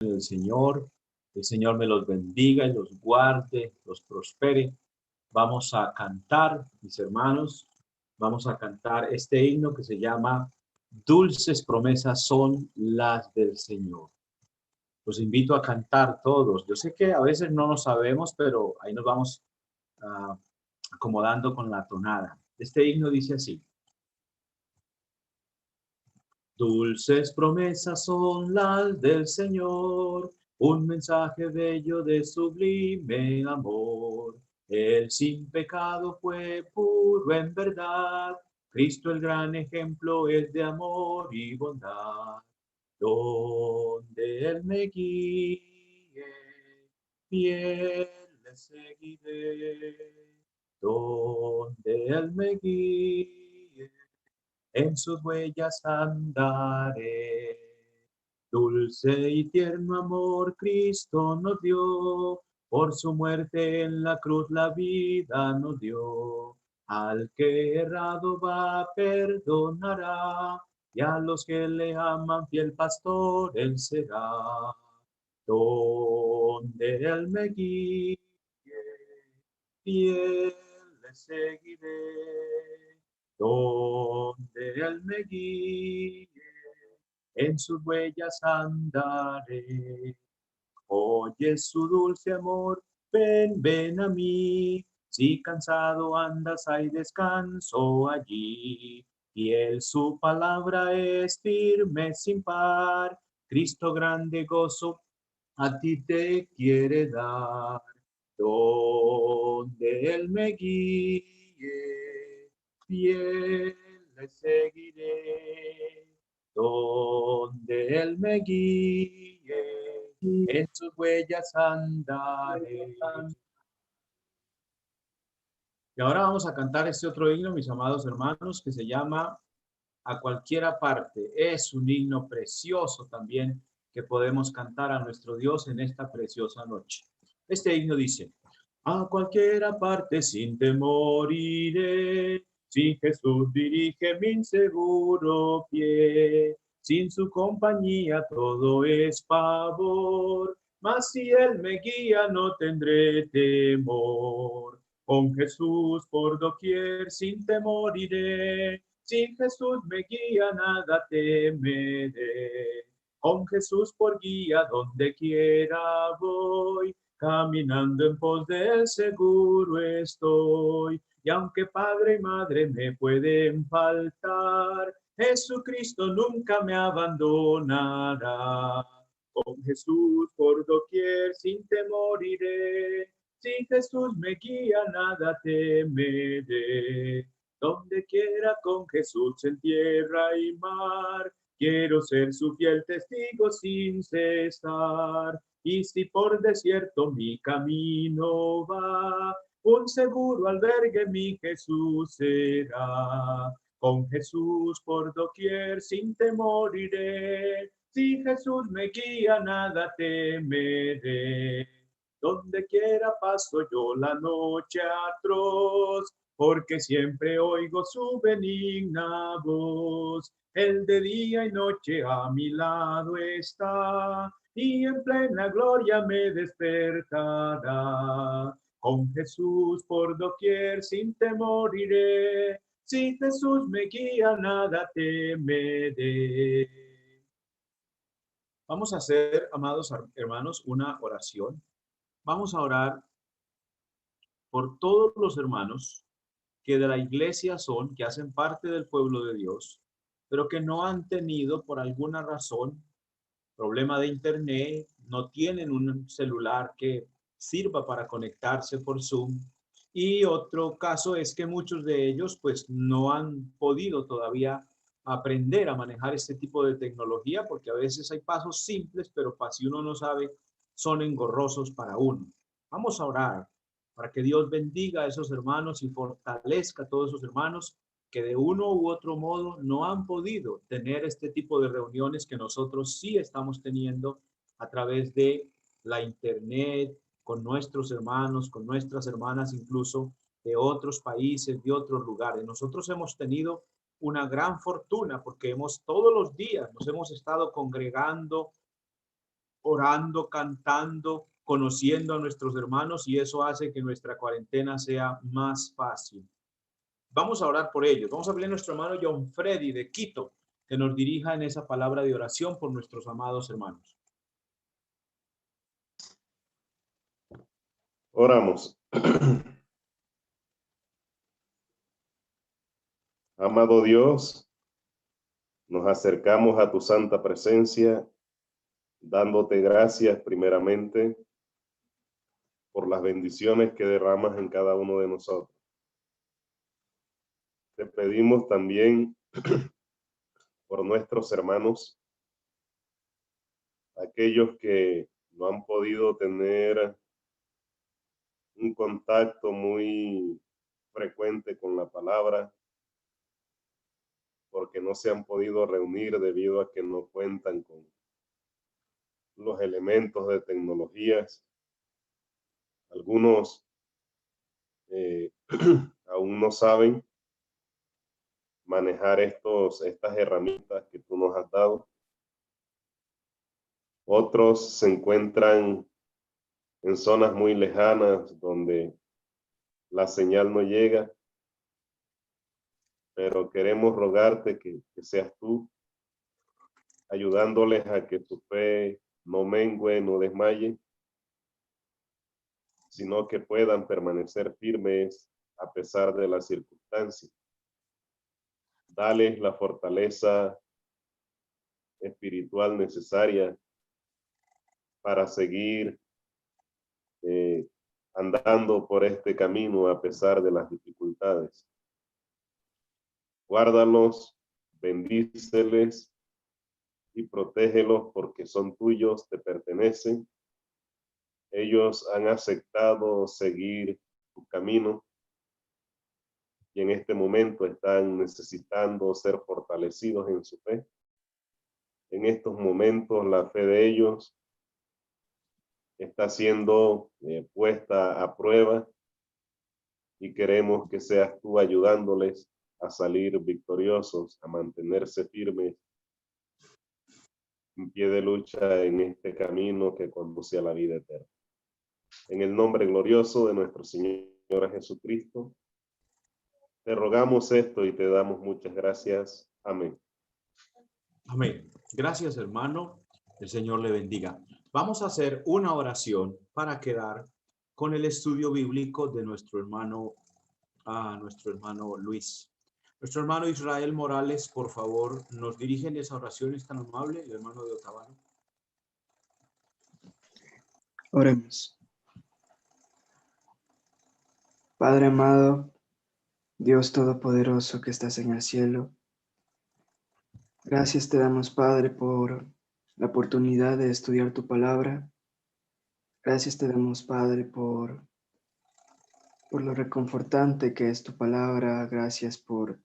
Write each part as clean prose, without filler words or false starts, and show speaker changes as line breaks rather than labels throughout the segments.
del Señor. El Señor me los bendiga y los guarde, los prospere. Vamos a cantar, mis hermanos, vamos a cantar este himno que se llama Dulces promesas son las del Señor. Los invito a cantar todos. Yo sé que a veces no lo sabemos, pero ahí nos vamos acomodando con la tonada. Este himno dice así. Dulces promesas son las del Señor, un mensaje bello de sublime amor. Él sin pecado fue puro en verdad, Cristo el gran ejemplo es de amor y bondad. Donde Él me guíe, fiel le seguiré. Donde Él me guíe, en sus huellas andaré. Dulce y tierno amor Cristo nos dio, por su muerte en la cruz la vida nos dio. Al que errado va perdonará, y a los que le aman fiel pastor él será. Donde él me guíe, fiel le seguiré. Donde él me guíe, en sus huellas andaré. Oye su dulce amor, ven, ven a mí. Si cansado andas, hay descanso allí. Fiel su palabra es firme sin par. Cristo grande gozo a ti te quiere dar. Donde él me guíe, fiel le seguiré. Donde él me guíe, en sus huellas andaré. Y ahora vamos a cantar este otro himno, mis amados hermanos, que se llama A cualquiera parte. Es un himno precioso también que podemos cantar a nuestro Dios en esta preciosa noche. Este himno dice, a cualquiera parte sin temor iré, si Jesús dirige mi inseguro pie, sin su compañía todo es pavor, mas si Él me guía no tendré temor. Con Jesús por doquier sin temor iré, si Jesús me guía, nada temeré. Con Jesús por guía, donde quiera voy. Caminando en pos de él seguro estoy. Y aunque padre y madre me pueden faltar, Jesucristo nunca me abandonará. Con Jesús por doquier sin temor iré. Si Jesús me guía, nada temeré. Donde quiera con Jesús en tierra y mar, quiero ser su fiel testigo sin cesar. Y si por desierto mi camino va, un seguro albergue mi Jesús será. Con Jesús por doquier sin temor iré. Si Jesús me guía, nada temeré. Donde quiera paso yo la noche atroz, porque siempre oigo su benigna voz. Él de día y noche a mi lado está, y en plena gloria me despertará. Con Jesús por doquier sin temor iré, si Jesús me guía nada temeré. Vamos a hacer, amados hermanos, una oración. Vamos a orar por todos los hermanos que de la iglesia son, que hacen parte del pueblo de Dios, pero que no han tenido por alguna razón problema de internet, no tienen un celular que sirva para conectarse por Zoom. Y otro caso es que muchos de ellos pues no han podido todavía aprender a manejar este tipo de tecnología porque a veces hay pasos simples, pero si uno no sabe, son engorrosos para uno. Vamos a orar para que Dios bendiga a esos hermanos y fortalezca a todos esos hermanos que de uno u otro modo no han podido tener este tipo de reuniones que nosotros sí estamos teniendo a través de la internet, con nuestros hermanos, con nuestras hermanas, incluso de otros países, de otros lugares. Nosotros hemos tenido una gran fortuna porque todos los días nos hemos estado congregando orando, cantando, conociendo a nuestros hermanos, y eso hace que nuestra cuarentena sea más fácil. Vamos a orar por ellos. Vamos a pedirle a nuestro hermano John Freddy de Quito que nos dirija en esa palabra de oración por nuestros amados hermanos.
Oramos. Amado Dios, nos acercamos a tu santa presencia, dándote gracias primeramente por las bendiciones que derramas en cada uno de nosotros. Te pedimos también por nuestros hermanos, aquellos que no han podido tener un contacto muy frecuente con la palabra, porque no se han podido reunir debido a que no cuentan con los elementos de tecnologías. Algunos aún no saben manejar estas herramientas que tú nos has dado. Otros se encuentran en zonas muy lejanas donde la señal no llega, pero queremos rogarte que seas tú ayudándoles a que su fe no mengue, no desmaye, sino que puedan permanecer firmes a pesar de las circunstancias. Dales la fortaleza espiritual necesaria para seguir andando por este camino a pesar de las dificultades. Guárdalos, bendíceles y protégelos porque son tuyos, te pertenecen. Ellos han aceptado seguir tu camino y en este momento están necesitando ser fortalecidos en su fe. En estos momentos la fe de ellos está siendo puesta a prueba y queremos que seas tú ayudándoles a salir victoriosos, a mantenerse firmes en pie de lucha en este camino que conduce a la vida eterna. En el nombre glorioso de nuestro Señor Jesucristo, te rogamos esto y te damos muchas gracias. Amén.
Amén. Gracias, hermano. El Señor le bendiga. Vamos a hacer una oración para quedar con el estudio bíblico de nuestro hermano Luis. Nuestro hermano Israel Morales, por favor, nos dirige en esa oración, es tan amable, el hermano de Otavalo.
Oremos. Padre amado, Dios Todopoderoso que estás en el cielo, gracias te damos, Padre, por la oportunidad de estudiar tu palabra. Gracias te damos, Padre, por lo reconfortante que es tu palabra. Gracias por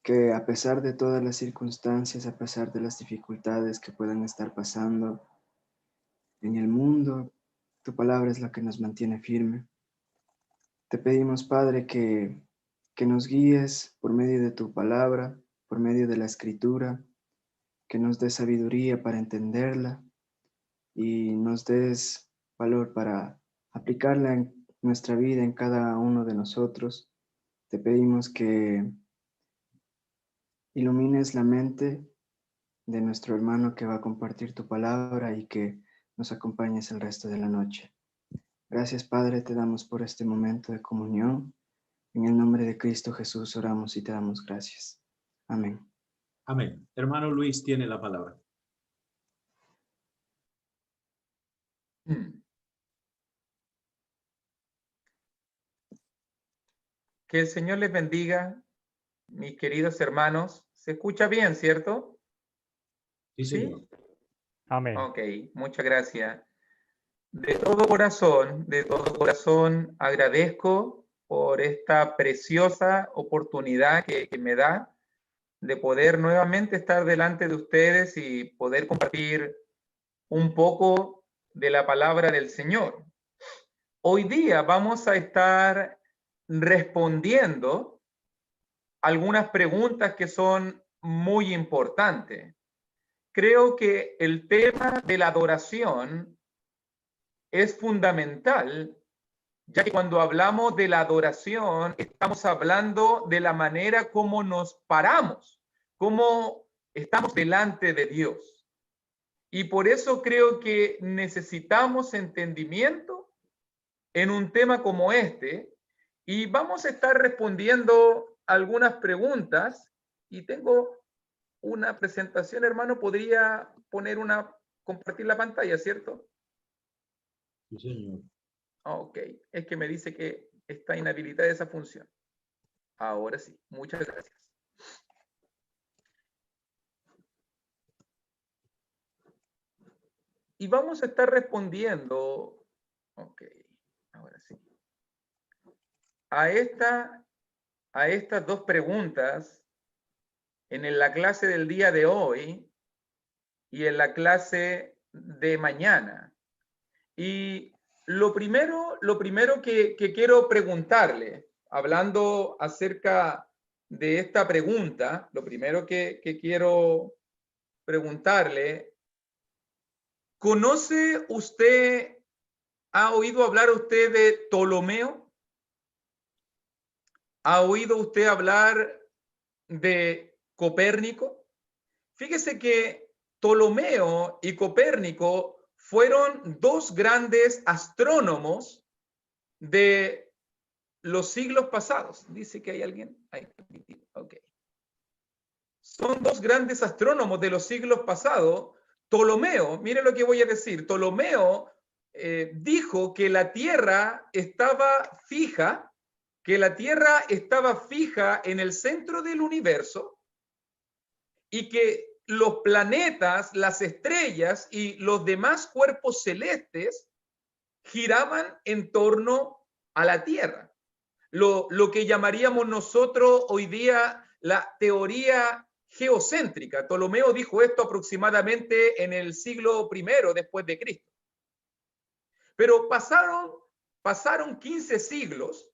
que a pesar de todas las circunstancias, a pesar de las dificultades que puedan estar pasando en el mundo, tu palabra es la que nos mantiene firme. Te pedimos, Padre, que nos guíes por medio de tu palabra, por medio de la escritura, que nos des sabiduría para entenderla y nos des valor para aplicarla en nuestra vida, en cada uno de nosotros. Te pedimos que ilumines la mente de nuestro hermano que va a compartir tu palabra y que nos acompañes el resto de la noche. Gracias, Padre, te damos por este momento de comunión. En el nombre de Cristo Jesús oramos y te damos gracias. Amén.
Amén. Hermano Luis tiene la palabra.
Que el Señor les bendiga, mis queridos hermanos. ¿Se escucha bien, cierto?
Sí, señor.
¿Sí?
Amén.
Ok, muchas gracias. De todo corazón agradezco por esta preciosa oportunidad que me da de poder nuevamente estar delante de ustedes y poder compartir un poco de la palabra del Señor. Hoy día vamos a estar respondiendo algunas preguntas que son muy importantes. creo que el tema de la adoración es fundamental, ya que cuando hablamos de la adoración, estamos hablando de la manera como nos paramos, cómo estamos delante de Dios. Y por eso creo que necesitamos entendimiento en un tema como este, y vamos a estar respondiendo algunas preguntas, y tengo una presentación, hermano, podría compartir la pantalla, ¿cierto?
Sí, señor.
Ok, es que me dice que está inhabilitada esa función. Ahora sí, muchas gracias. Y vamos a estar respondiendo, ok, ahora sí, a estas dos preguntas en la clase del día de hoy y en la clase de mañana. Y lo primero que quiero preguntarle, hablando acerca de esta pregunta, lo primero que quiero preguntarle, ¿conoce usted, ha oído hablar usted de Ptolomeo? ¿Ha oído usted hablar de Copérnico? Fíjese que Ptolomeo y Copérnico fueron dos grandes astrónomos de los siglos pasados. Dice que hay alguien. Ok. Son dos grandes astrónomos de los siglos pasados. Ptolomeo, mire lo que voy a decir. Ptolomeo dijo que la Tierra estaba fija, en el centro del universo y que los planetas, las estrellas y los demás cuerpos celestes giraban en torno a la Tierra. Lo que llamaríamos nosotros hoy día la teoría geocéntrica. Ptolomeo dijo esto aproximadamente en el siglo I después de Cristo. Pero pasaron 15 siglos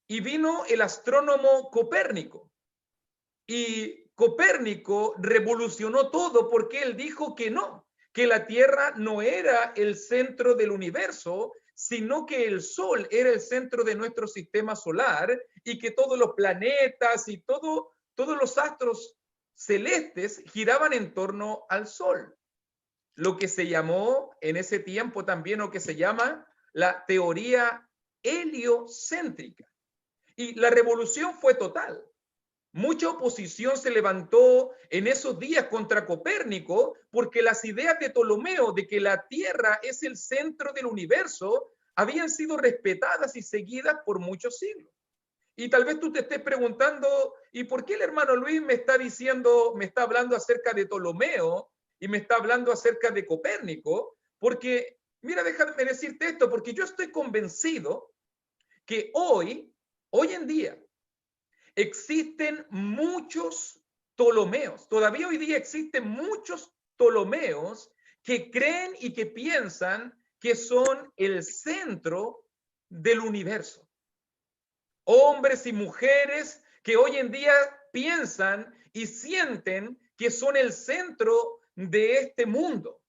y vino el astrónomo Copérnico. Y Copérnico revolucionó todo porque él dijo que no, que la Tierra no era el centro del universo, sino que el Sol era el centro de nuestro sistema solar y que todos los planetas y todos los astros celestes giraban en torno al Sol. Lo que se llamó en ese tiempo también, o que se llama la teoría heliocéntrica. Y la revolución fue total. Mucha oposición se levantó en esos días contra Copérnico porque las ideas de Ptolomeo de que la Tierra es el centro del universo habían sido respetadas y seguidas por muchos siglos. Y tal vez tú te estés preguntando, ¿y por qué el hermano Luis me está hablando acerca de Ptolomeo y me está hablando acerca de Copérnico? Porque, mira, déjame decirte esto, porque yo estoy convencido que hoy en día, existen muchos Ptolomeos. Todavía hoy día existen muchos Ptolomeos que creen y que piensan que son el centro del universo. Hombres y mujeres que hoy en día piensan y sienten que son el centro de este mundo.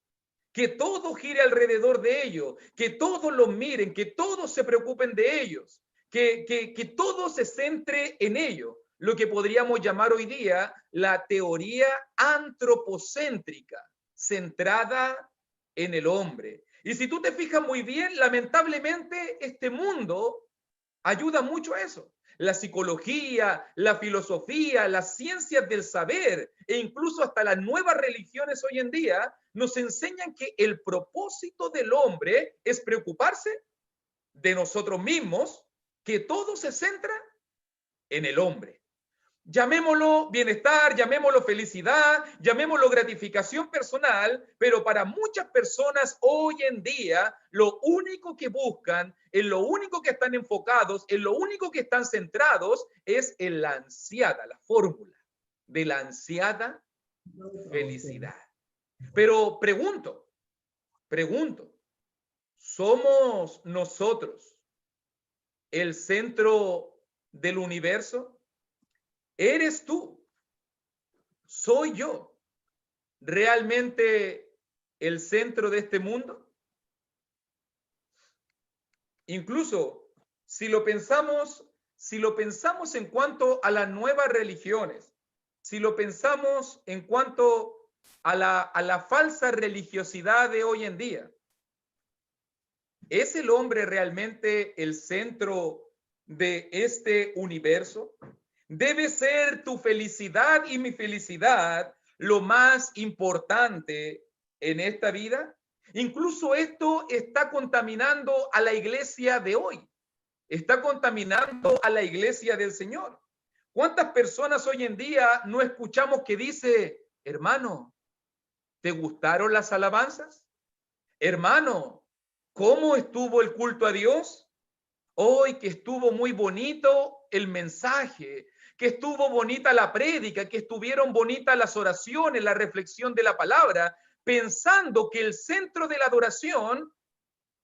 Que todo gire alrededor de ellos, que todos los miren, que todos se preocupen de ellos. Que todo se centre en ello, lo que podríamos llamar hoy día la teoría antropocéntrica, centrada en el hombre. Y si tú te fijas muy bien, lamentablemente este mundo ayuda mucho a eso. La psicología, la filosofía, las ciencias del saber e incluso hasta las nuevas religiones hoy en día nos enseñan que el propósito del hombre es preocuparse de nosotros mismos, que todo se centra en el hombre. Llamémoslo bienestar, llamémoslo felicidad, llamémoslo gratificación personal, pero para muchas personas hoy en día lo único que buscan, en lo único que están enfocados, en lo único que están centrados es en la ansiada, la fórmula de la ansiada felicidad. Pero pregunto, ¿somos nosotros el centro del universo? ¿Eres tú? ¿Soy yo? realmente el centro de este mundo? Incluso si lo pensamos en cuanto a las nuevas religiones, si lo pensamos en cuanto a la falsa religiosidad de hoy en día, ¿es el hombre realmente el centro de este universo? ¿Debe ser tu felicidad y mi felicidad lo más importante en esta vida? Incluso esto está contaminando a la iglesia de hoy. Está contaminando a la iglesia del Señor. ¿Cuántas personas hoy en día no escuchamos que dice, hermano, ¿te gustaron las alabanzas? Hermano, ¿cómo estuvo el culto a Dios? Hoy que estuvo muy bonito el mensaje, que estuvo bonita la prédica, que estuvieron bonitas las oraciones, la reflexión de la palabra, pensando que el centro de la adoración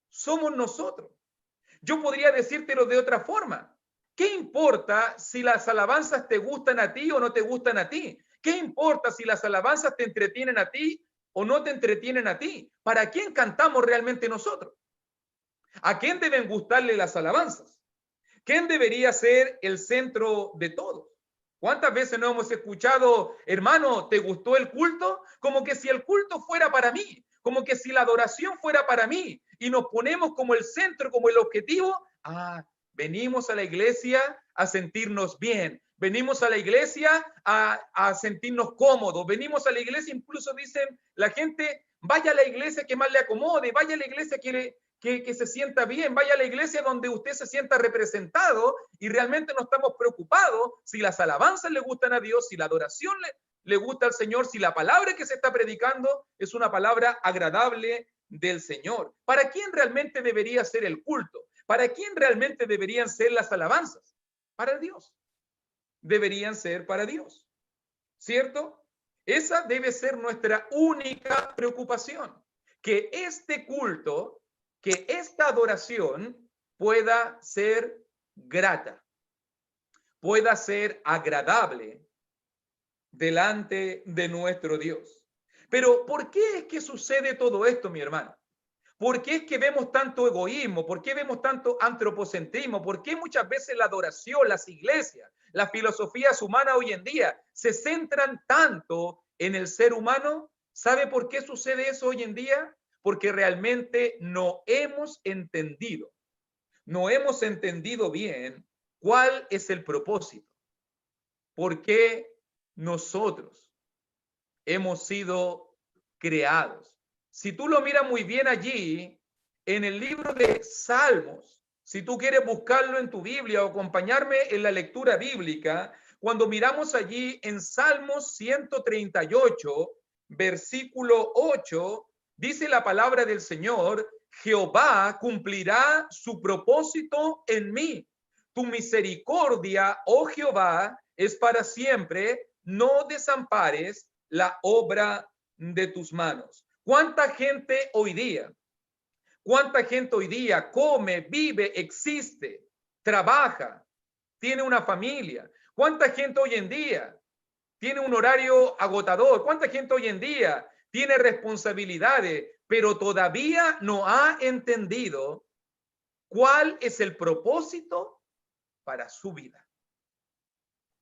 somos nosotros. Yo podría decírtelo de otra forma. ¿Qué importa si las alabanzas te gustan a ti o no te gustan a ti? ¿Qué importa si las alabanzas te entretienen a ti o no te entretienen a ti? ¿Para quién cantamos realmente nosotros? ¿A quién deben gustarle las alabanzas? ¿Quién debería ser el centro de todo? ¿Cuántas veces no hemos escuchado, hermano, ¿te gustó el culto? Como que si el culto fuera para mí, como que si la adoración fuera para mí, y nos ponemos como el centro, como el objetivo. Venimos a la iglesia a sentirnos bien, venimos a la iglesia a sentirnos cómodos, venimos a la iglesia, incluso dicen la gente, vaya a la iglesia que más le acomode, vaya a la iglesia que se sienta bien, vaya a la iglesia donde usted se sienta representado, y realmente no estamos preocupados si las alabanzas le gustan a Dios, si la adoración le gusta al Señor, si la palabra que se está predicando es una palabra agradable del Señor. ¿Para quién realmente debería ser el culto? ¿Para quién realmente deberían ser las alabanzas? Para Dios. Deberían ser para Dios, ¿cierto? Esa debe ser nuestra única preocupación, que este culto, que esta adoración pueda ser grata, pueda ser agradable delante de nuestro Dios. Pero ¿por qué es que sucede todo esto, mi hermano? ¿Por qué es que vemos tanto egoísmo? ¿Por qué vemos tanto antropocentrismo? ¿Por qué muchas veces la adoración, las iglesias, las filosofías humanas hoy en día se centran tanto en el ser humano? ¿Sabe por qué sucede eso hoy en día? Porque realmente no hemos entendido bien cuál es el propósito. ¿Por qué nosotros hemos sido creados? Si tú lo miras muy bien allí, en el libro de Salmos, si tú quieres buscarlo en tu Biblia o acompañarme en la lectura bíblica, cuando miramos allí en Salmos 138, versículo 8, dice la palabra del Señor, Jehová cumplirá su propósito en mí. Tu misericordia, oh Jehová, es para siempre, no desampares la obra de tus manos. ¿Cuánta gente hoy día come, vive, existe, trabaja, tiene una familia? ¿Cuánta gente hoy en día tiene un horario agotador? ¿Cuánta gente hoy en día tiene responsabilidades, pero todavía no ha entendido cuál es el propósito para su vida?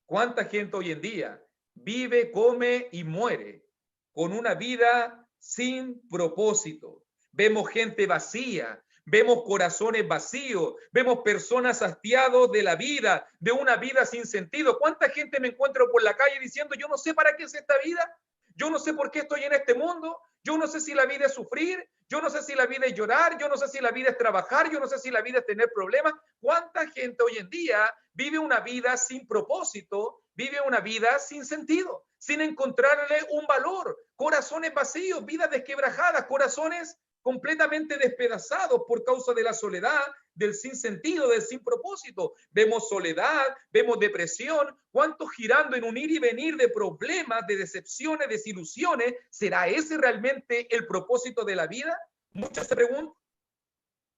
¿Cuánta gente hoy en día vive, come y muere con una vida sin propósito? Vemos gente vacía, vemos corazones vacíos, vemos personas hastiados de la vida, de una vida sin sentido. ¿Cuánta gente me encuentro por la calle diciendo, yo no sé para qué es esta vida? Yo no sé por qué estoy en este mundo. Yo no sé si la vida es sufrir. Yo no sé si la vida es llorar. Yo no sé si la vida es trabajar. Yo no sé si la vida es tener problemas. ¿Cuánta gente hoy en día vive una vida sin propósito? Vive una vida sin sentido, sin encontrarle un valor. Corazones vacíos, vidas desquebrajadas, corazones completamente despedazados por causa de la soledad, del sinsentido, del sin propósito. Vemos soledad, vemos depresión. ¿Cuántos girando en un ir y venir de problemas, de decepciones, desilusiones? ¿Será ese realmente el propósito de la vida? Muchos se preguntan.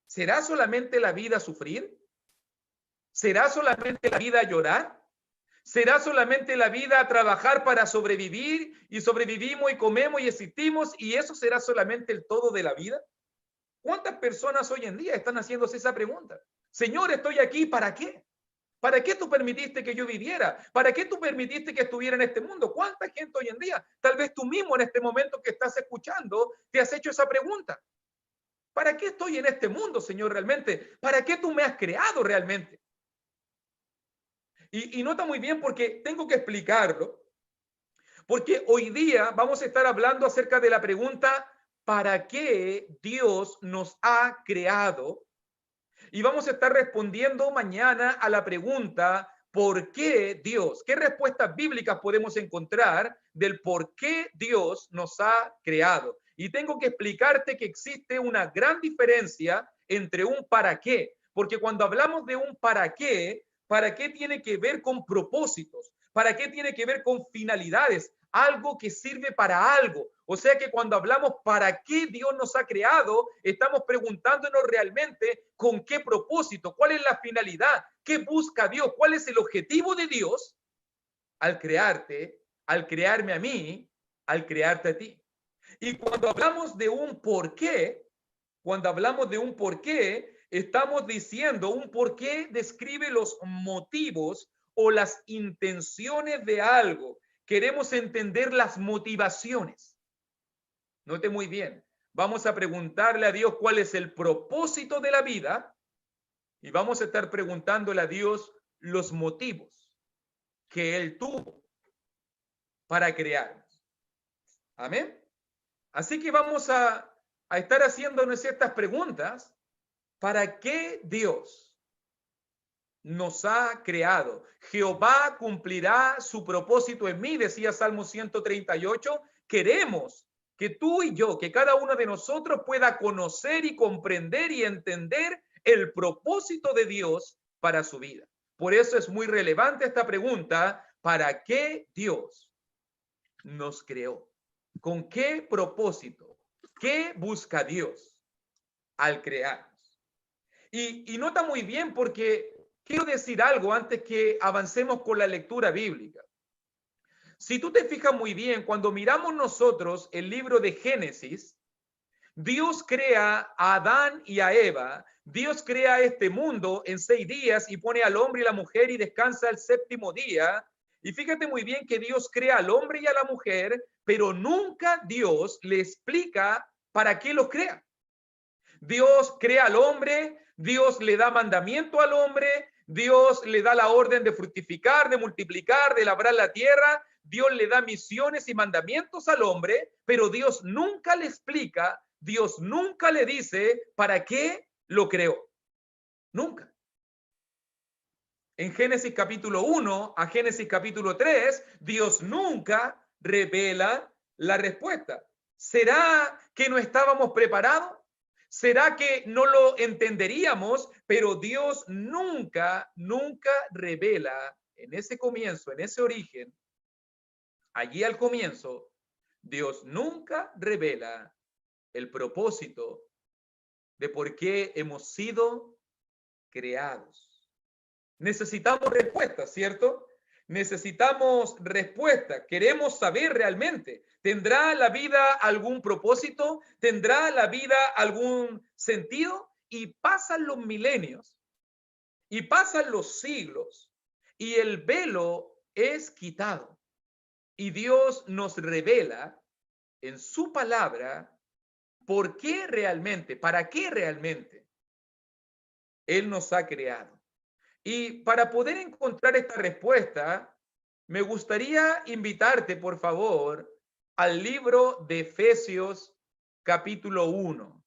¿Será solamente la vida sufrir? ¿Será solamente la vida llorar? ¿Será solamente la vida trabajar para sobrevivir y sobrevivimos y comemos y existimos y eso será solamente el todo de la vida? ¿Cuántas personas hoy en día están haciéndose esa pregunta? Señor, estoy aquí, ¿para qué? ¿Para qué tú permitiste que yo viviera? ¿Para qué tú permitiste que estuviera en este mundo? ¿Cuánta gente hoy en día, tal vez tú mismo en este momento que estás escuchando, te has hecho esa pregunta? ¿Para qué estoy en este mundo, Señor, realmente? ¿Para qué tú me has creado realmente? Y nota muy bien porque tengo que explicarlo, porque hoy día vamos a estar hablando acerca de la pregunta, ¿para qué Dios nos ha creado? Y vamos a estar respondiendo mañana a la pregunta, ¿por qué Dios? ¿Qué respuestas bíblicas podemos encontrar del por qué Dios nos ha creado? Y tengo que explicarte que existe una gran diferencia entre un para qué, porque cuando hablamos de un para qué tiene que ver con propósitos, para qué tiene que ver con finalidades, algo que sirve para algo. O sea que cuando hablamos para qué Dios nos ha creado, estamos preguntándonos realmente con qué propósito, cuál es la finalidad, qué busca Dios, cuál es el objetivo de Dios al crearte, al crearme a mí, al crearte a ti. Y cuando hablamos de un por qué, estamos diciendo un por qué describe los motivos o las intenciones de algo. Queremos entender las motivaciones. Note muy bien, vamos a preguntarle a Dios cuál es el propósito de la vida y vamos a estar preguntándole a Dios los motivos que Él tuvo para crearnos. Amén. Así que vamos a estar haciéndonos estas preguntas. ¿Para qué Dios nos ha creado? Jehová cumplirá su propósito en mí, decía Salmo 138. Queremos que tú y yo, que cada uno de nosotros pueda conocer y comprender y entender el propósito de Dios para su vida. Por eso es muy relevante esta pregunta, ¿para qué Dios nos creó? ¿Con qué propósito? ¿Qué busca Dios al crearnos? Y nota muy bien porque quiero decir algo antes que avancemos con la lectura bíblica. Si tú te fijas muy bien, cuando miramos nosotros el libro de Génesis, Dios crea a Adán y a Eva, Dios crea este mundo en 6 días y pone al hombre y la mujer y descansa el 7º día. Y fíjate muy bien que Dios crea al hombre y a la mujer, pero nunca Dios le explica para qué los crea. Dios crea al hombre, Dios le da mandamiento al hombre, Dios le da la orden de fructificar, de multiplicar, de labrar la tierra, Dios le da misiones y mandamientos al hombre, pero Dios nunca le explica, Dios nunca le dice para qué lo creó. Nunca. En Génesis capítulo 1 a Génesis capítulo 3, Dios nunca revela la respuesta. ¿Será que no estábamos preparados? ¿Será que no lo entenderíamos? Pero Dios nunca revela en ese comienzo, en ese origen, allí al comienzo, Dios nunca revela el propósito de por qué hemos sido creados. Necesitamos respuestas, ¿cierto? Necesitamos respuesta. Queremos saber realmente, ¿tendrá la vida algún propósito? ¿Tendrá la vida algún sentido? Y pasan los milenios, y pasan los siglos, y el velo es quitado. Y Dios nos revela en su palabra por qué realmente, para qué realmente Él nos ha creado. Y para poder encontrar esta respuesta, me gustaría invitarte, por favor, al libro de Efesios, capítulo 1.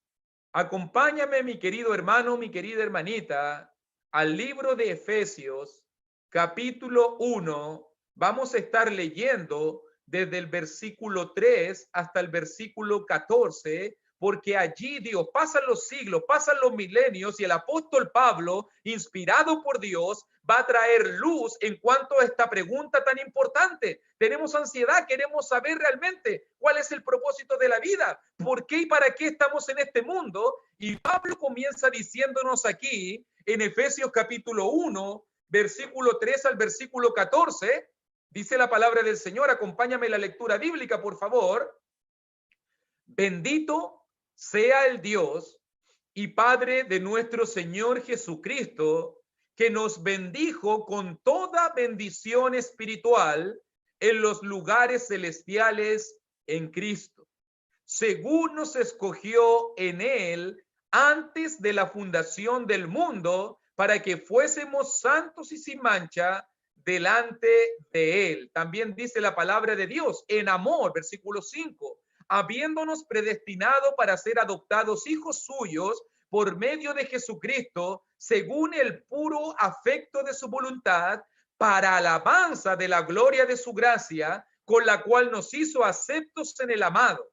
Acompáñame, mi querido hermano, mi querida hermanita, al libro de Efesios, capítulo 1. Vamos a estar leyendo desde el versículo 3 hasta el versículo 14, porque allí Dios, pasan los siglos, pasan los milenios y el apóstol Pablo, inspirado por Dios, va a traer luz en cuanto a esta pregunta tan importante. Tenemos ansiedad, queremos saber realmente cuál es el propósito de la vida, por qué y para qué estamos en este mundo. Y Pablo comienza diciéndonos aquí en Efesios capítulo 1, versículo 3 al versículo 14, dice la palabra del Señor. Acompáñame en la lectura bíblica, por favor. Bendito sea el Dios y Padre de nuestro Señor Jesucristo, que nos bendijo con toda bendición espiritual en los lugares celestiales en Cristo, según nos escogió en él antes de la fundación del mundo, para que fuésemos santos y sin mancha delante de él. También dice la palabra de Dios, en amor, versículo 5, habiéndonos predestinado para ser adoptados hijos suyos por medio de Jesucristo, según el puro afecto de su voluntad, para alabanza de la gloria de su gracia, con la cual nos hizo aceptos en el amado,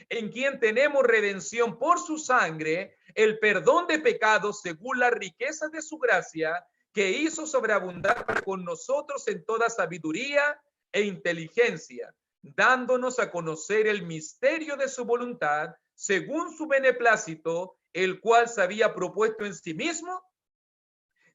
en quien tenemos redención por su sangre, el perdón de pecados según la riqueza de su gracia, que hizo sobreabundar para con nosotros en toda sabiduría e inteligencia, dándonos a conocer el misterio de su voluntad, según su beneplácito, el cual se había propuesto en sí mismo,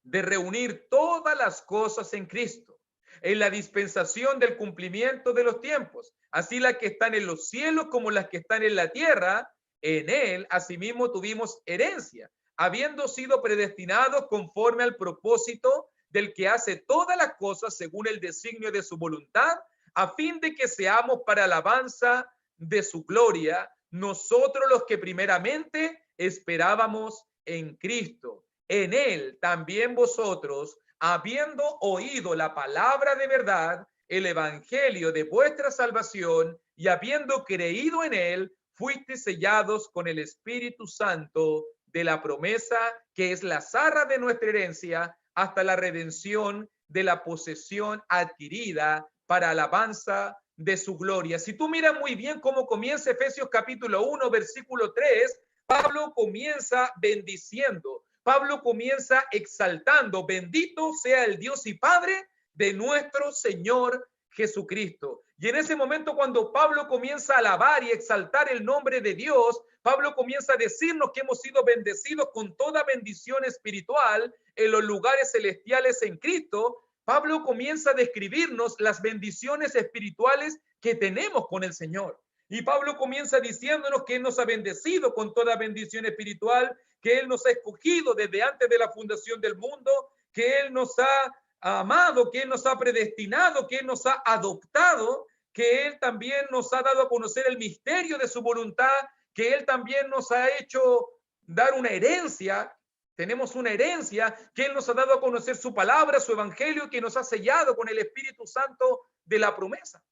de reunir todas las cosas en Cristo, en la dispensación del cumplimiento de los tiempos, así las que están en los cielos como las que están en la tierra. En él asimismo tuvimos herencia, habiendo sido predestinados conforme al propósito del que hace todas las cosas según el designio de su voluntad, a fin de que seamos para alabanza de su gloria, nosotros los que primeramente esperábamos en Cristo. En él también vosotros, habiendo oído la palabra de verdad, el evangelio de vuestra salvación, y habiendo creído en él, fuisteis sellados con el Espíritu Santo de la promesa, que es la zarra de nuestra herencia, hasta la redención de la posesión adquirida para alabanza de su gloria. Si tú miras muy bien cómo comienza Efesios capítulo 1, versículo 3, Pablo comienza bendiciendo, Pablo comienza exaltando, bendito sea el Dios y Padre de nuestro Señor Jesucristo. Y en ese momento, cuando Pablo comienza a alabar y exaltar el nombre de Dios, Pablo comienza a decirnos que hemos sido bendecidos con toda bendición espiritual en los lugares celestiales en Cristo. Pablo comienza a describirnos las bendiciones espirituales que tenemos con el Señor. Y Pablo comienza diciéndonos que Él nos ha bendecido con toda bendición espiritual, que Él nos ha escogido desde antes de la fundación del mundo, que Él nos ha amado, que Él nos ha predestinado, que Él nos ha adoptado, que Él también nos ha dado a conocer el misterio de su voluntad, que Él también nos ha hecho dar una herencia. Tenemos una herencia, que Él nos ha dado a conocer su palabra, su evangelio, que nos ha sellado con el Espíritu Santo de la promesa.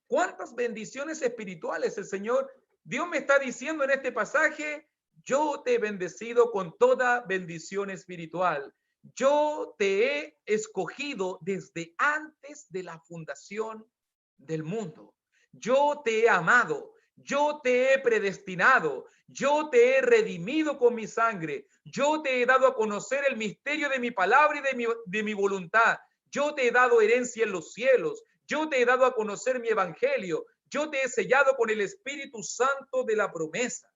¿Cuántas bendiciones espirituales el Señor? Dios me está diciendo en este pasaje: yo te he bendecido con toda bendición espiritual. Yo te he escogido desde antes de la fundación del mundo. Yo te he amado. Yo te he predestinado. Yo te he redimido con mi sangre. Yo te he dado a conocer el misterio de mi palabra y de mi voluntad. Yo te he dado herencia en los cielos. Yo te he dado a conocer mi evangelio. Yo te he sellado con el Espíritu Santo de la promesa.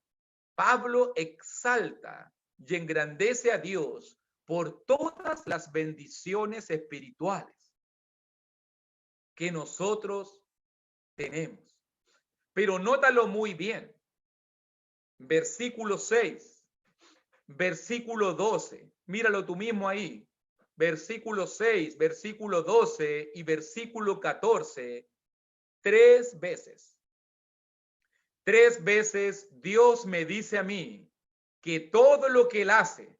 Pablo exalta y engrandece a Dios por todas las bendiciones espirituales que nosotros tenemos. Pero nótalo muy bien. Versículo 6, versículo 12. Míralo tú mismo ahí. Versículo 6, versículo 12 y versículo 14. 3 veces. 3 veces Dios me dice a mí que todo lo que Él hace,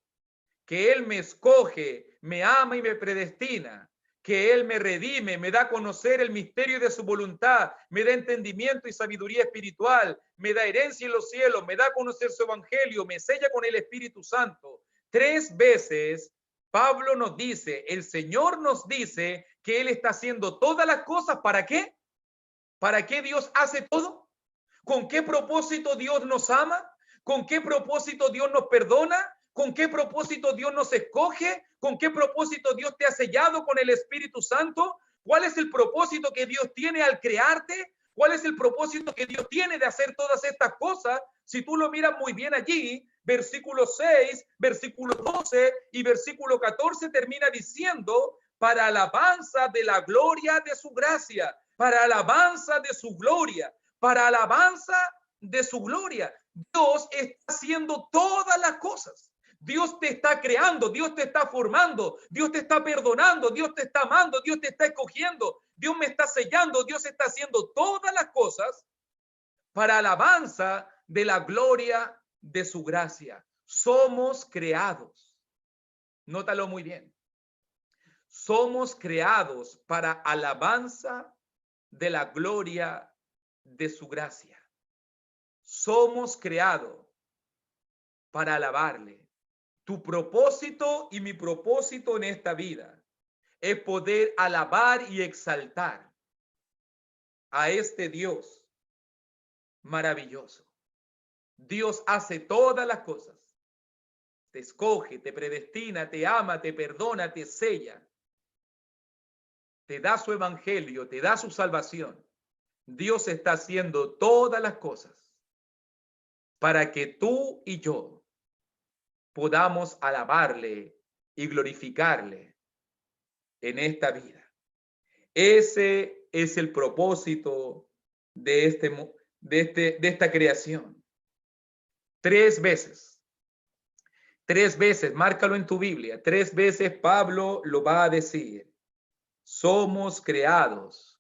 que Él me escoge, me ama y me predestina, que Él me redime, me da a conocer el misterio de su voluntad, me da entendimiento y sabiduría espiritual, me da herencia en los cielos, me da a conocer su evangelio, me sella con el Espíritu Santo. 3 veces Pablo nos dice, el Señor nos dice que Él está haciendo todas las cosas. ¿Para qué? ¿Para qué Dios hace todo? ¿Con qué propósito Dios nos ama? ¿Con qué propósito Dios nos perdona? ¿Con qué propósito Dios nos escoge? ¿Con qué propósito Dios te ha sellado con el Espíritu Santo? ¿Cuál es el propósito que Dios tiene al crearte? ¿Cuál es el propósito que Dios tiene de hacer todas estas cosas? Si tú lo miras muy bien allí, versículo 6, versículo 12 y versículo 14 termina diciendo, para alabanza de la gloria de su gracia, para alabanza de su gloria, para alabanza de su gloria. Dios está haciendo todas las cosas. Dios te está creando, Dios te está formando, Dios te está perdonando, Dios te está amando, Dios te está escogiendo, Dios me está sellando, Dios está haciendo todas las cosas para alabanza de la gloria de su gracia. Somos creados. Nótalo muy bien. Somos creados para alabanza de la gloria de su gracia. Somos creados para alabarle. Tu propósito y mi propósito en esta vida es poder alabar y exaltar a este Dios maravilloso. Dios hace todas las cosas. Te escoge, te predestina, te ama, te perdona, te sella. Te da su evangelio, te da su salvación. Dios está haciendo todas las cosas para que tú y yo podamos alabarle y glorificarle en esta vida. Ese es el propósito de esta creación. 3 veces, márcalo en tu Biblia, 3 veces Pablo lo va a decir. Somos creados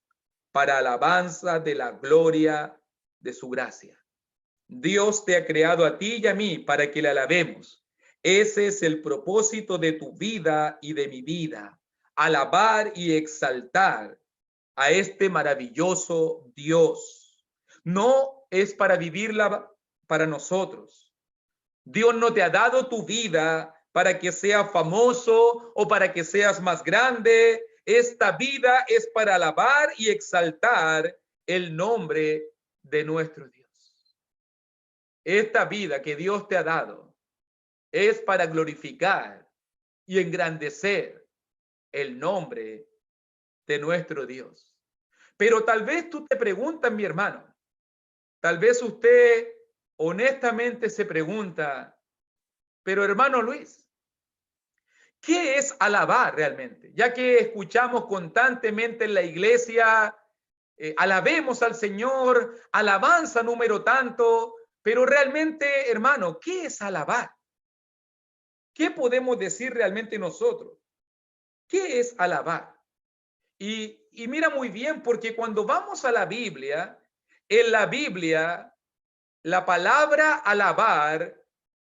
para alabanza de la gloria de su gracia. Dios te ha creado a ti y a mí para que le alabemos. Ese es el propósito de tu vida y de mi vida. Alabar y exaltar a este maravilloso Dios. No es para vivirla para nosotros. Dios no te ha dado tu vida para que seas famoso o para que seas más grande. Esta vida es para alabar y exaltar el nombre de nuestro Dios. Esta vida que Dios te ha dado es para glorificar y engrandecer el nombre de nuestro Dios. Pero tal vez tú te preguntas, mi hermano, tal vez usted honestamente se pregunta, pero hermano Luis, ¿qué es alabar realmente? Ya que escuchamos constantemente en la iglesia, alabemos al Señor, alabanza número tanto, pero realmente, hermano, ¿qué es alabar? ¿Qué podemos decir realmente nosotros? ¿Qué es alabar? Y mira muy bien, porque cuando vamos a la Biblia, en la Biblia, la palabra alabar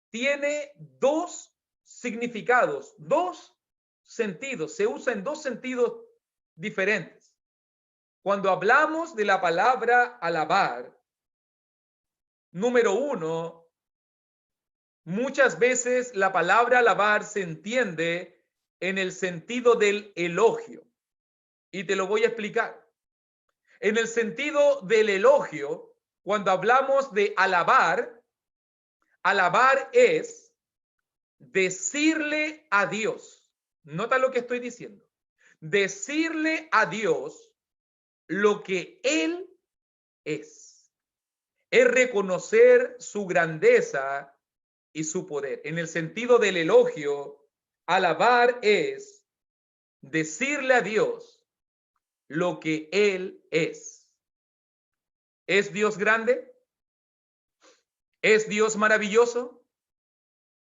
tiene 2 significados, 2 sentidos, se usa en 2 sentidos diferentes. Cuando hablamos de la palabra alabar, número 1, muchas veces la palabra alabar se entiende en el sentido del elogio. Y te lo voy a explicar. En el sentido del elogio, cuando hablamos de alabar, alabar es decirle a Dios. Nota lo que estoy diciendo. Decirle a Dios lo que Él es. Es reconocer su grandeza y su poder. En el sentido del elogio, alabar es decirle a Dios lo que Él es. ¿Es Dios grande? ¿Es Dios maravilloso?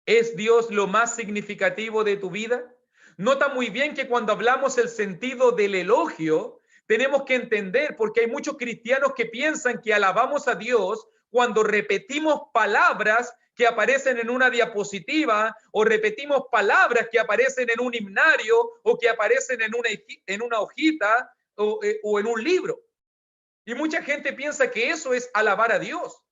¿Es Dios lo más significativo de tu vida? Nota muy bien que cuando hablamos el sentido del elogio, tenemos que entender, porque hay muchos cristianos que piensan que alabamos a Dios cuando repetimos palabras que aparecen en una diapositiva o repetimos palabras que aparecen en un himnario o que aparecen en una hojita o en un libro. Y mucha gente piensa que eso es alabar a Dios.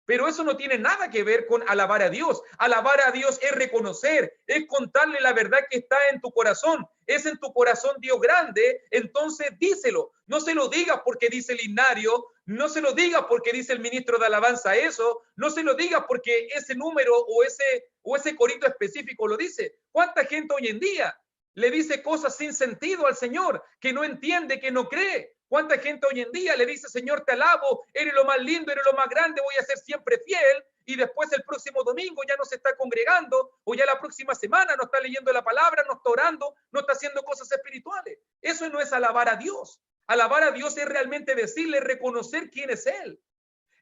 Pero eso no tiene nada que ver con alabar a Dios. Alabar a Dios es reconocer, es contarle la verdad que está en tu corazón. Es en tu corazón Dios grande, entonces díselo. No se lo digas porque dice el himnario, no se lo digas porque dice el ministro de alabanza eso, no se lo digas porque ese número o ese corito específico lo dice. ¿Cuánta gente hoy en día le dice cosas sin sentido al Señor, que no entiende, que no cree? ¿Cuánta gente hoy en día le dice, Señor, te alabo, eres lo más lindo, eres lo más grande, voy a ser siempre fiel? Y después el próximo domingo ya no se está congregando, o ya la próxima semana no está leyendo la palabra, no está orando, no está haciendo cosas espirituales. Eso no es alabar a Dios. Alabar a Dios es realmente decirle, reconocer quién es Él.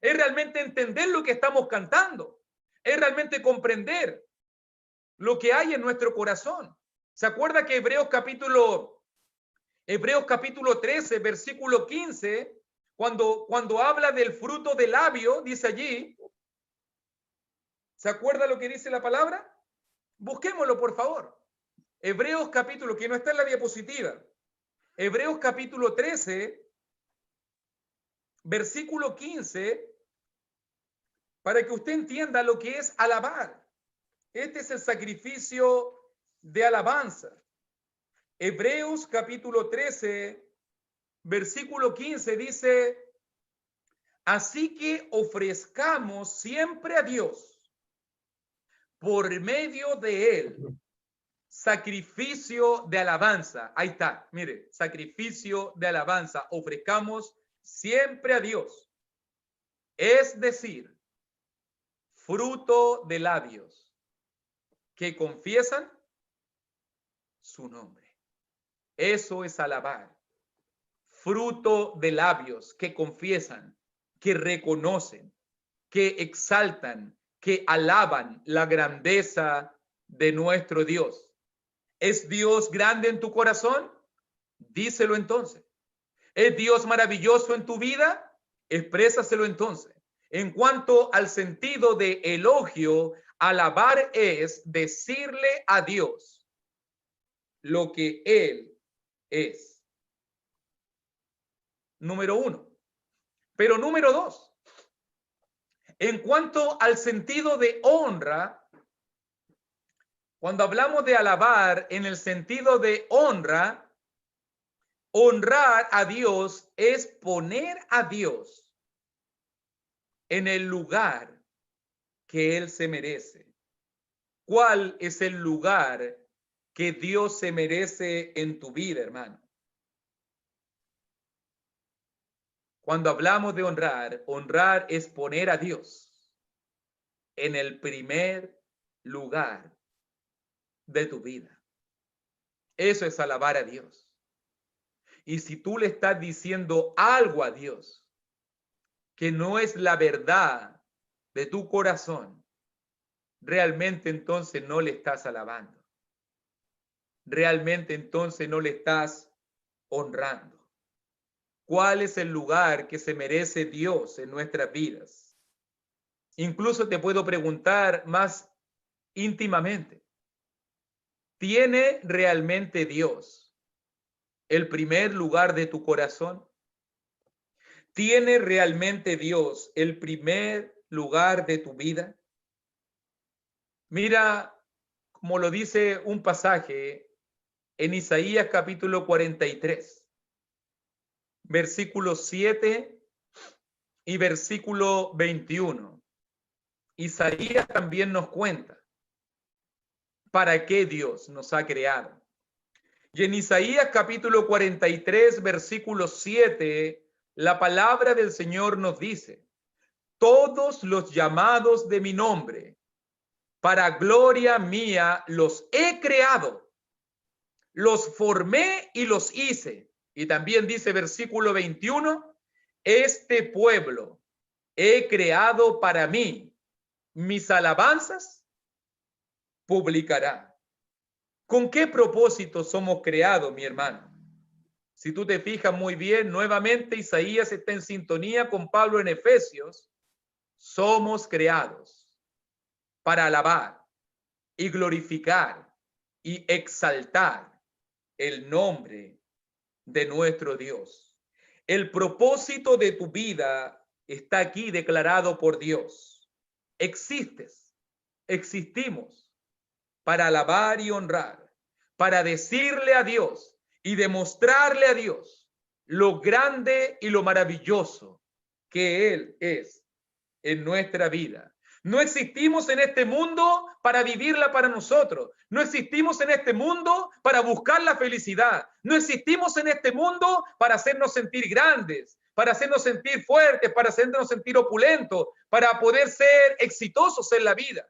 Es realmente entender lo que estamos cantando. Es realmente comprender lo que hay en nuestro corazón. ¿Se acuerda que Hebreos capítulo 13, versículo 15, cuando habla del fruto del labio, dice allí, ¿se acuerda lo que dice la palabra? Busquémoslo, por favor. Hebreos capítulo, que no está en la diapositiva. Hebreos capítulo 13, versículo 15, para que usted entienda lo que es alabar. Este es el sacrificio de alabanza. Hebreos capítulo 13, versículo 15 dice, así que ofrezcamos siempre a Dios, por medio de Él, sacrificio de alabanza. Ahí está, mire, sacrificio de alabanza. Ofrezcamos siempre a Dios. Es decir, fruto de labios que confiesan su nombre. Eso es alabar. Fruto de labios que confiesan, que reconocen, que exaltan, que alaban la grandeza de nuestro Dios. ¿Es Dios grande en tu corazón? Díselo entonces. ¿Es Dios maravilloso en tu vida? Exprésaselo entonces. En cuanto al sentido de elogio, alabar es decirle a Dios lo que Él es. Número 1. Pero número 2, en cuanto al sentido de honra, cuando hablamos de alabar en el sentido de honra, honrar a Dios es poner a Dios en el lugar que Él se merece. ¿Cuál es el lugar que Dios se merece en tu vida, hermano? Cuando hablamos de honrar, honrar es poner a Dios en el primer lugar de tu vida. Eso es alabar a Dios. Y si tú le estás diciendo algo a Dios que no es la verdad de tu corazón, realmente entonces no le estás alabando. Realmente entonces no le estás honrando. ¿Cuál es el lugar que se merece Dios en nuestras vidas? Incluso te puedo preguntar más íntimamente. ¿Tiene realmente Dios el primer lugar de tu corazón? ¿Tiene realmente Dios el primer lugar de tu vida? Mira, como lo dice un pasaje en Isaías capítulo 43, versículo 7 y versículo 21. Isaías también nos cuenta para qué Dios nos ha creado. Y en Isaías capítulo 43, versículo 7, la palabra del Señor nos dice, todos los llamados de mi nombre, para gloria mía, los he creado, los formé y los hice. Y también dice versículo 21, este pueblo he creado para mí, mis alabanzas publicará. ¿Con qué propósito somos creados, mi hermano? Si tú te fijas muy bien, nuevamente Isaías está en sintonía con Pablo en Efesios. Somos creados para alabar y glorificar y exaltar el nombre de nuestro Dios. El propósito de tu vida está aquí declarado por Dios. Existimos para alabar y honrar, para decirle a Dios y demostrarle a Dios lo grande y lo maravilloso que Él es en nuestra vida. No existimos en este mundo para vivirla para nosotros. No existimos en este mundo para buscar la felicidad. No existimos en este mundo para hacernos sentir grandes, para hacernos sentir fuertes, para hacernos sentir opulentos, para poder ser exitosos en la vida.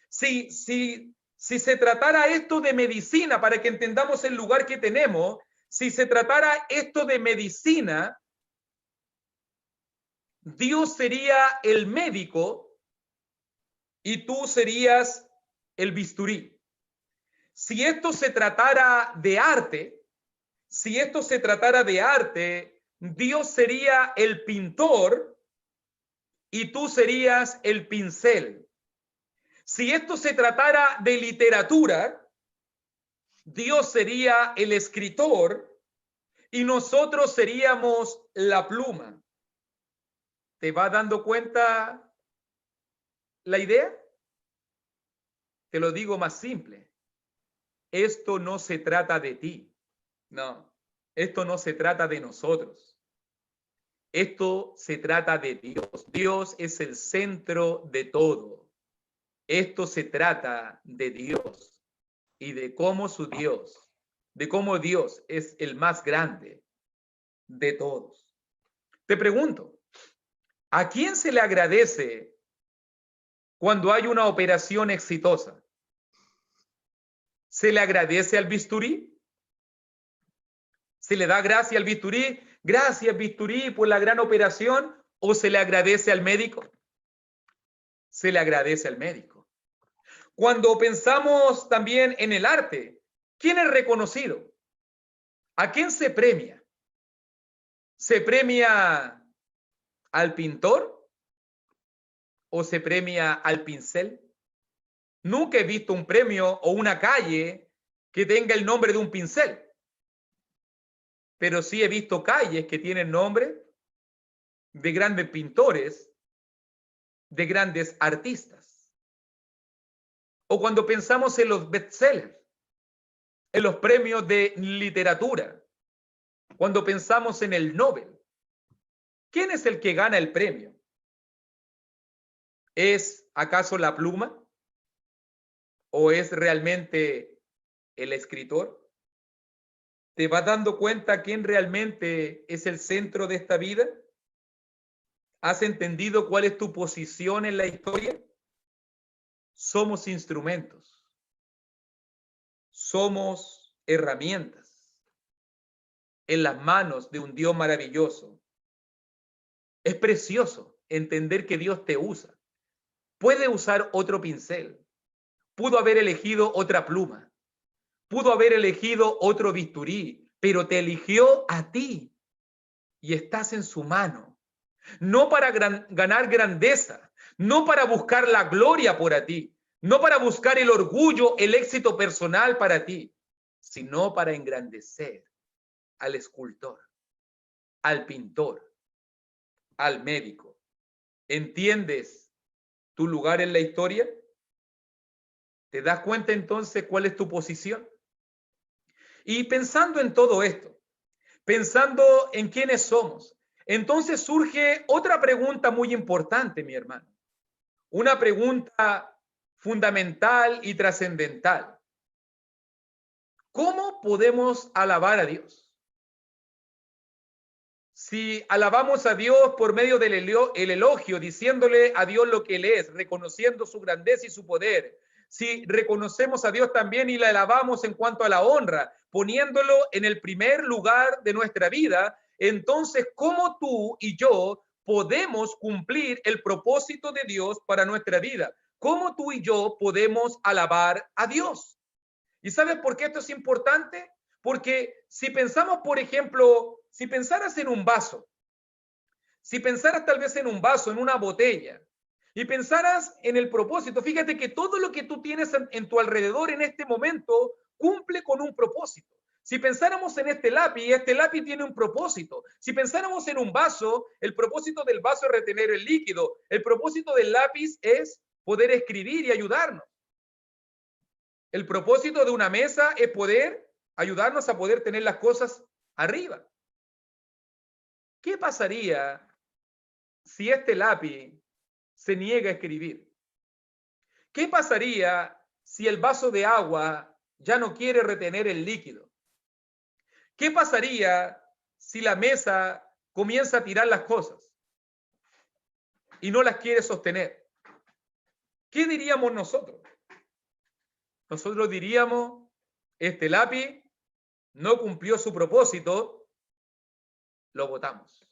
Si se tratara esto de medicina, para que entendamos el lugar que tenemos, si se tratara esto de medicina, Dios sería el médico y tú serías el bisturí. Si esto se tratara de arte, Dios sería el pintor y tú serías el pincel. Si esto se tratara de literatura, Dios sería el escritor y nosotros seríamos la pluma. ¿Te vas dando cuenta la idea? Te lo digo más simple. Esto no se trata de ti. No, esto no se trata de nosotros. Esto se trata de Dios. Dios es el centro de todo. Esto se trata de Dios y de cómo Dios es el más grande de todos. Te pregunto, ¿a quién se le agradece cuando hay una operación exitosa? ¿Se le agradece al bisturí? ¿Se le da gracias al bisturí? Gracias, bisturí, por la gran operación. ¿O se le agradece al médico? Se le agradece al médico. Cuando pensamos también en el arte, ¿quién es reconocido? ¿A quién se premia? ¿Se premia al pintor o se premia al pincel? Nunca he visto un premio o una calle que tenga el nombre de un pincel, pero sí he visto calles que tienen nombre de grandes pintores, de grandes artistas. O cuando pensamos en los bestsellers, en los premios de literatura, cuando pensamos en el Nobel, ¿quién es el que gana el premio? ¿Es acaso la pluma? ¿O es realmente el escritor? ¿Te vas dando cuenta quién realmente es el centro de esta vida? ¿Has entendido cuál es tu posición en la historia? Somos instrumentos. Somos herramientas en las manos de un Dios maravilloso. Es precioso entender que Dios te usa. Puede usar otro pincel. Pudo haber elegido otra pluma. Pudo haber elegido otro bisturí, pero te eligió a ti y estás en su mano. No para ganar grandeza, no para buscar la gloria por ti, no para buscar el orgullo, el éxito personal para ti, sino para engrandecer al escultor, al pintor, al médico. ¿Entiendes tu lugar en la historia? ¿Te das cuenta entonces cuál es tu posición? Y pensando en todo esto, pensando en quiénes somos, entonces surge otra pregunta muy importante, mi hermano. Una pregunta fundamental y trascendental. ¿Cómo podemos alabar a Dios? Si alabamos a Dios por medio del elogio, diciéndole a Dios lo que Él es, reconociendo su grandeza y su poder, si reconocemos a Dios también y le alabamos en cuanto a la honra, poniéndolo en el primer lugar de nuestra vida, entonces, ¿cómo tú y yo podemos cumplir el propósito de Dios para nuestra vida? ¿Cómo tú y yo podemos alabar a Dios? ¿Y sabes por qué esto es importante? Porque si pensamos, por ejemplo, si pensaras en un vaso, si pensaras tal vez en un vaso, en una botella, y pensaras en el propósito, fíjate que todo lo que tú tienes en tu alrededor en este momento cumple con un propósito. Si pensáramos en este lápiz tiene un propósito. Si pensáramos en un vaso, el propósito del vaso es retener el líquido. El propósito del lápiz es poder escribir y ayudarnos. El propósito de una mesa es poder ayudarnos a poder tener las cosas arriba. ¿Qué pasaría si este lápiz se niega a escribir? ¿Qué pasaría si el vaso de agua ya no quiere retener el líquido? ¿Qué pasaría si la mesa comienza a tirar las cosas y no las quiere sostener? ¿Qué diríamos nosotros? Nosotros diríamos, este lápiz no cumplió su propósito, lo botamos.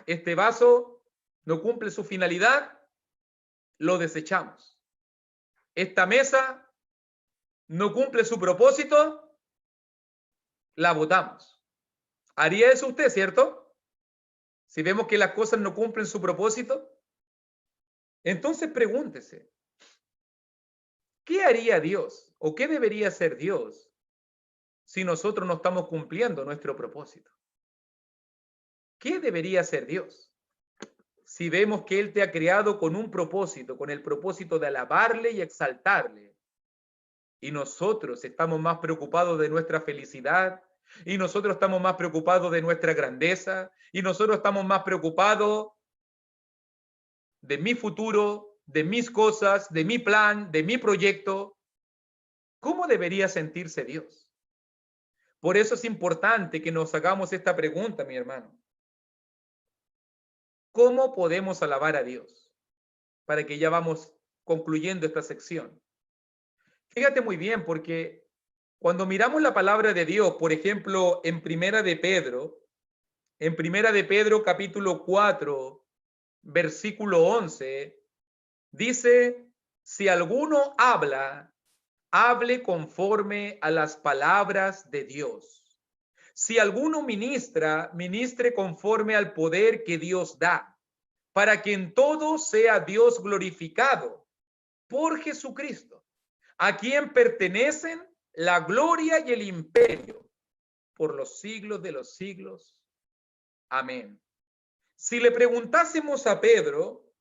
Este vaso no cumple su finalidad, lo desechamos. Esta mesa no cumple su propósito, la botamos. ¿Haría eso usted, cierto? Si vemos que las cosas no cumplen su propósito. Entonces pregúntese, ¿qué haría Dios o qué debería hacer Dios si nosotros no estamos cumpliendo nuestro propósito? ¿Qué debería hacer Dios? Si vemos que Él te ha creado con un propósito, con el propósito de alabarle y exaltarle, y nosotros estamos más preocupados de nuestra felicidad, y nosotros estamos más preocupados de nuestra grandeza, y nosotros estamos más preocupados de mi futuro, de mis cosas, de mi plan, de mi proyecto, ¿cómo debería sentirse Dios? Por eso es importante que nos hagamos esta pregunta, mi hermano. ¿Cómo podemos alabar a Dios? Para que ya vamos concluyendo esta sección. Fíjate muy bien, porque cuando miramos la palabra de Dios, por ejemplo, en Primera de Pedro capítulo 4, versículo 11, dice, si alguno habla, hable conforme a las palabras de Dios. Si alguno ministra, ministre conforme al poder que Dios da, para que en todo sea Dios glorificado por Jesucristo, a quien pertenecen la gloria y el imperio por los siglos de los siglos. Amén. Si le preguntásemos a Pedro,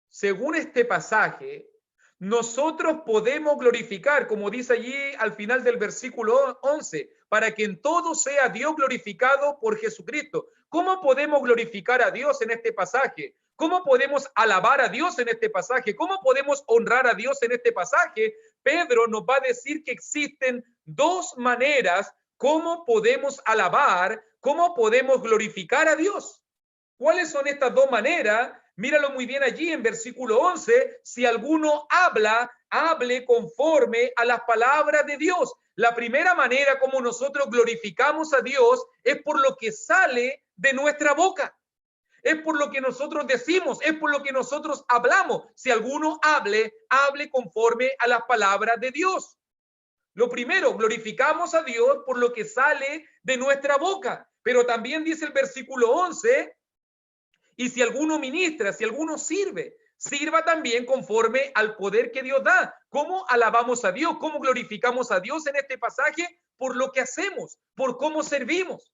según este pasaje, nosotros podemos glorificar, como dice allí al final del versículo 11, para que en todo sea Dios glorificado por Jesucristo. ¿Cómo podemos glorificar a Dios en este pasaje? ¿Cómo podemos alabar a Dios en este pasaje? ¿Cómo podemos honrar a Dios en este pasaje? Pedro nos va a decir que existen dos maneras cómo podemos alabar, cómo podemos glorificar a Dios. ¿Cuáles son estas dos maneras? Míralo muy bien allí en versículo 11. Si alguno habla, hable conforme a las palabras de Dios. La primera manera como nosotros glorificamos a Dios es por lo que sale de nuestra boca. Es por lo que nosotros decimos, es por lo que nosotros hablamos. Si alguno hable, hable conforme a las palabras de Dios. Lo primero, glorificamos a Dios por lo que sale de nuestra boca. Pero también dice el versículo 11, y si alguno ministra, si alguno sirve, sirva también conforme al poder que Dios da. ¿Cómo alabamos a Dios? ¿Cómo glorificamos a Dios en este pasaje? Por lo que hacemos, por cómo servimos.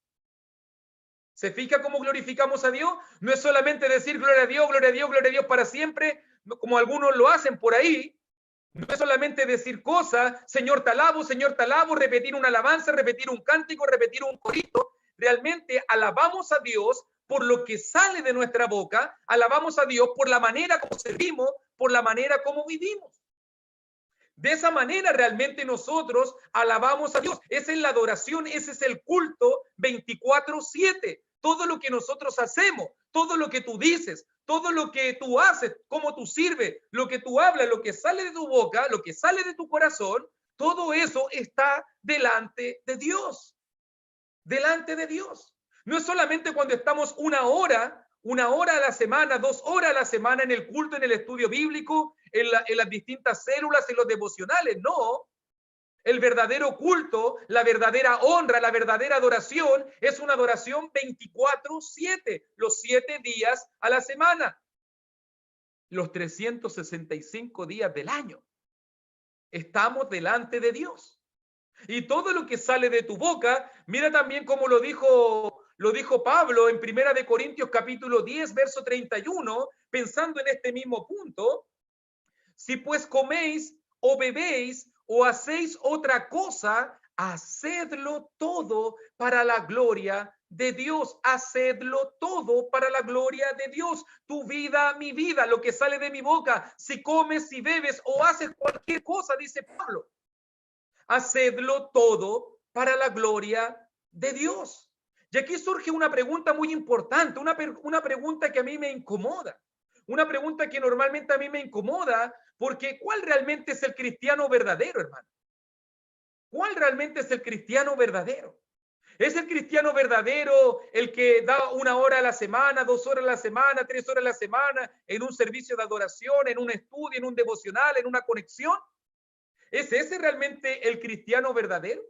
¿Se fija cómo glorificamos a Dios? No es solamente decir gloria a Dios, gloria a Dios, gloria a Dios para siempre, como algunos lo hacen por ahí. No es solamente decir cosas, Señor te alabo, repetir una alabanza, repetir un cántico, repetir un corito. Realmente alabamos a Dios por lo que sale de nuestra boca, alabamos a Dios por la manera como servimos, por la manera como vivimos. De esa manera realmente nosotros alabamos a Dios. Esa es la adoración, ese es el culto 24/7. Todo lo que nosotros hacemos, todo lo que tú dices, todo lo que tú haces, cómo tú sirves, lo que tú hablas, lo que sale de tu boca, lo que sale de tu corazón, todo eso está delante de Dios. Delante de Dios. No es solamente cuando estamos una hora a la semana, 2 horas a la semana en el culto, en el estudio bíblico, en las distintas células, en los devocionales. No. El verdadero culto, la verdadera honra, la verdadera adoración es una adoración 24/7, los 7 días a la semana, los 365 días del año. Estamos delante de Dios. Y todo lo que sale de tu boca, mira también cómo lo dijo Pablo en 1 de Corintios capítulo 10, verso 31, pensando en este mismo punto. Si pues coméis o bebéis o hacéis otra cosa, hacedlo todo para la gloria de Dios. Hacedlo todo para la gloria de Dios. Tu vida, mi vida, lo que sale de mi boca, si comes, si bebes o haces cualquier cosa, dice Pablo, hacedlo todo para la gloria de Dios. Y aquí surge una pregunta muy importante, una pregunta que a mí me incomoda, una pregunta que normalmente a mí me incomoda, porque ¿cuál realmente es el cristiano verdadero, hermano? ¿Cuál realmente es el cristiano verdadero? ¿Es el cristiano verdadero el que da 1 hora a la semana, 2 horas a la semana, 3 horas a la semana en un servicio de adoración, en un estudio, en un devocional, en una conexión? ¿Es ese realmente el cristiano verdadero?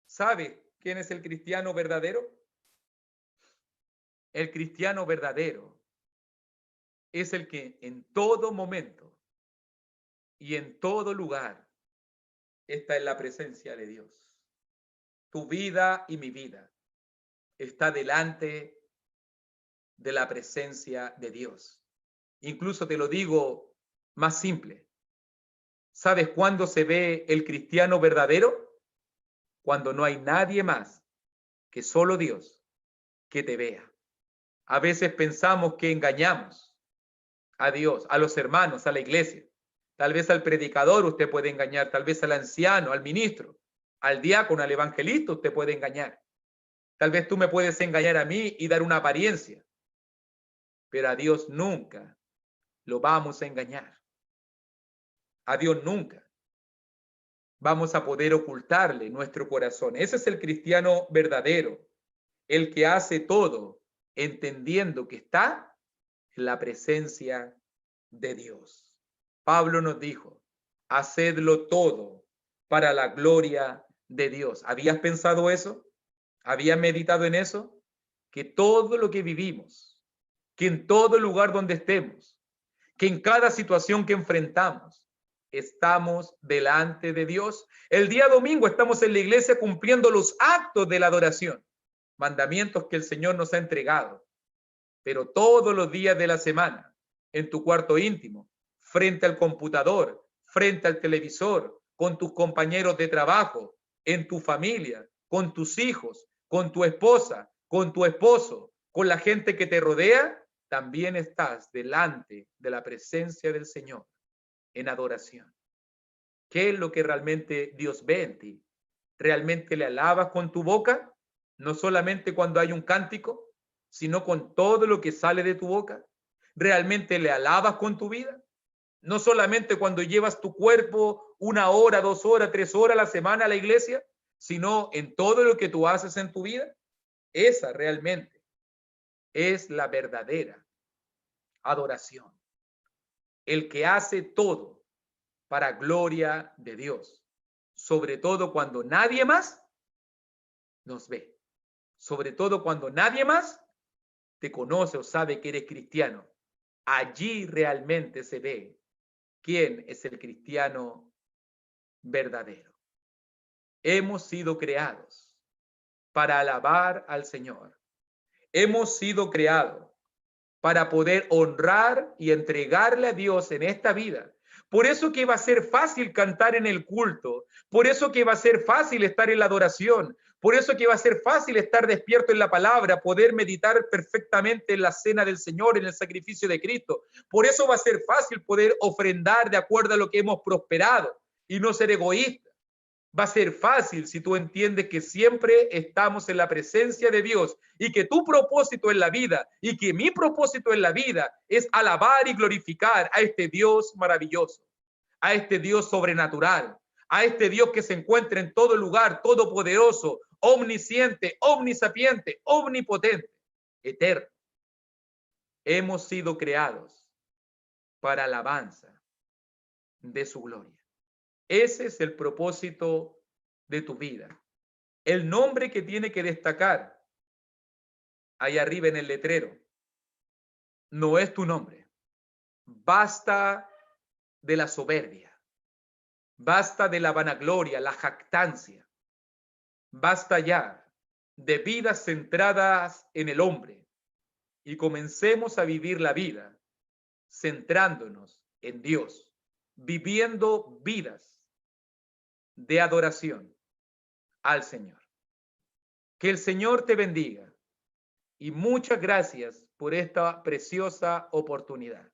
¿Sabe quién es el cristiano verdadero? El cristiano verdadero es el que en todo momento y en todo lugar está en la presencia de Dios. Tu vida y mi vida está delante de la presencia de Dios. Incluso te lo digo más simple. ¿Sabes cuándo se ve el cristiano verdadero? Cuando no hay nadie más que solo Dios que te vea. A veces pensamos que engañamos a Dios, a los hermanos, a la iglesia. Tal vez al predicador usted puede engañar, tal vez al anciano, al ministro, al diácono, al evangelista usted puede engañar. Tal vez tú me puedes engañar a mí y dar una apariencia, pero a Dios nunca lo vamos a engañar. A Dios nunca vamos a poder ocultarle nuestro corazón. Ese es el cristiano verdadero, el que hace todo entendiendo que está en la presencia de Dios. Pablo nos dijo, hacedlo todo para la gloria de Dios. ¿Habías pensado eso? ¿Habías meditado en eso? Que todo lo que vivimos, que en todo lugar donde estemos, que en cada situación que enfrentamos, estamos delante de Dios. El día domingo estamos en la iglesia cumpliendo los actos de la adoración, mandamientos que el Señor nos ha entregado. Pero todos los días de la semana, en tu cuarto íntimo, frente al computador, frente al televisor, con tus compañeros de trabajo, en tu familia, con tus hijos, con tu esposa, con tu esposo, con la gente que te rodea, también estás delante de la presencia del Señor en adoración. ¿Qué es lo que realmente Dios ve en ti? ¿Realmente le alabas con tu boca? No solamente cuando hay un cántico, sino con todo lo que sale de tu boca. ¿Realmente le alabas con tu vida? No solamente cuando llevas tu cuerpo 1 hora, 2 horas, 3 horas a la semana a la iglesia, sino en todo lo que tú haces en tu vida. Esa realmente es la verdadera adoración. El que hace todo para gloria de Dios, sobre todo cuando nadie más nos ve, sobre todo cuando nadie más te conoce o sabe que eres cristiano. Allí realmente se ve quién es el cristiano verdadero. Hemos sido creados para alabar al Señor. Hemos sido creados para poder honrar y entregarle a Dios en esta vida. Por eso que va a ser fácil cantar en el culto, por eso que va a ser fácil estar en la adoración, por eso que va a ser fácil estar despierto en la palabra, poder meditar perfectamente en la cena del Señor, en el sacrificio de Cristo. Por eso va a ser fácil poder ofrendar de acuerdo a lo que hemos prosperado y no ser egoísta. Va a ser fácil si tú entiendes que siempre estamos en la presencia de Dios y que tu propósito en la vida y que mi propósito en la vida es alabar y glorificar a este Dios maravilloso, a este Dios sobrenatural, a este Dios que se encuentra en todo lugar, todopoderoso, omnisciente, omnisapiente, omnipotente, eterno. Hemos sido creados para alabanza de su gloria. Ese es el propósito de tu vida. El nombre que tiene que destacar ahí arriba en el letrero no es tu nombre. Basta de la soberbia. Basta de la vanagloria, la jactancia. Basta ya de vidas centradas en el hombre y comencemos a vivir la vida centrándonos en Dios, viviendo vidas de adoración al Señor. Que el Señor te bendiga y muchas gracias por esta preciosa oportunidad.